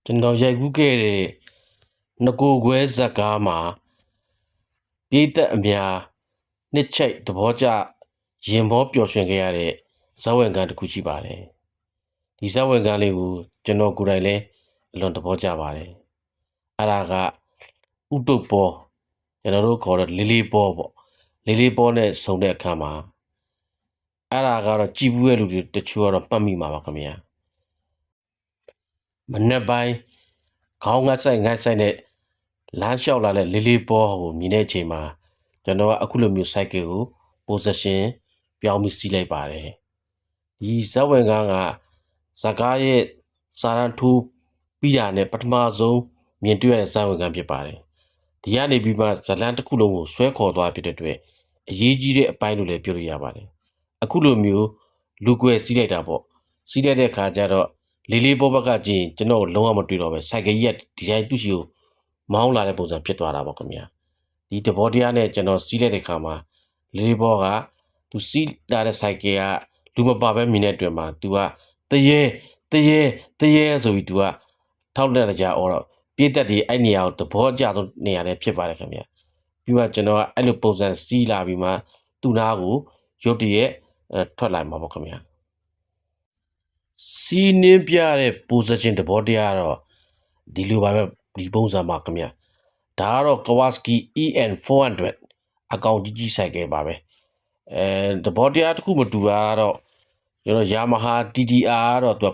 ကျွန်တော်ရိုက်ကူးခဲ့တဲ့ငကိုခွဲဇက်ကားမှာပြည်သက်အများနှစ်ချိတ်သဘောကျရင်ဘောပျော်ရွှင်ခဲ့ရတဲ့ဇာတ်ဝင်ကန်းတစ်ခုရှိပါတယ်ဒီဇာတ်ဝင်ကန်းလေးကိုကျွန်တော်ကိုယ်တိုင်လည်းအလွန်သဘောကျပါတယ်အဲ့ဒါကဥတုပ်ပေါ်ကျွန်တော်တို့ခေါ်တဲ့လေးလေးပေါ်ပေါ့လေးလေးပေါ်နဲ့ဆုံတဲ့အခါမှာအဲ့ဒါကတော့ကြည်ဘူးရဲ့လူတွေတချို့ကတော့မှတ်မိမှာပါခင်ဗျာမနေ့ပိုင်းခေါင်းငတ်ဆိုင်နဲ့လမ်းလျှောက်လာတဲ့လေးလေးပေါ်ကိုမြင်တဲ့အချိန်မှာကျွန်တော်ကအခုလိုမျိုး cycle ကို position ပြောင်းပြီးစီးလိုက်ပါတယ်ဒီဇက်ဝင်ကန်းကဇကားရဲ့စာရန်ထူးပြီးတာနဲ့ပထမဆုံးမြင်တွေ့ရတဲ့ဇက်ဝင်ကန်းဖြစ်ပါတယ်ဒီကနေပြီးမှဇလန်တစ်ခုလုံးကိုဆွဲခေါ်သွားဖြစ်တဲ့အတွက်အရေးကြီးတဲ့အပိုင်းလို့လည်းပြောလို့ရပါတယ်အခုလိုမျိုးလူကွယ်စီးလိုက်တာပေါ့စီးလိုက်တဲ့ခါကျတော့လေးလေးပေါ်ဘက်ကကြည့်ကျွန်တော်လုံးဝမတွေ့တော့ပဲ cycle ကြီးကဒီတိုင်းသူ့ရှိကိုမောင်းလာတဲ့ပုံစံဖြစ်သွားတာပေါ့ခင်ဗျာဒီတဘောတရားနဲ့ကျွန်တော်စီးလိုက်တဲ့ခါမှာလေးလေးပေါ်ကသူစီးလာတဲ့ cycle ကလူမပါပဲမြင်တဲ့အတွက်မှာသူကတရေဆိုပြီးသူကထောက်လက်ကြအော်တော့ပြည့်သက်ဒီအဲ့နေရာကိုသဘောအကျဆုံးနေရာလည်းဖြစ်ပါတယ်ခင်ဗျာပြီးမှကျွန်တော်ကအဲ့လိုပုံစံစီးလာပြီးမှသူ့နားကိုရုတ်တရက်ထွက်လာမှာပေါ့ခင်ဗျာစီးနှင်းပြတဲ့ position သဘောတရားတော့ဒီလိုပါပဲဒီပုံစံပါခင်ဗျာဒါကတော့ Kawasaki EN 400အကောင်ကြီး cycle ပါပဲသဘောတရားတစ်ခုမတူတာကတော့ကျွန်တော် Yamaha TTR တော့သူ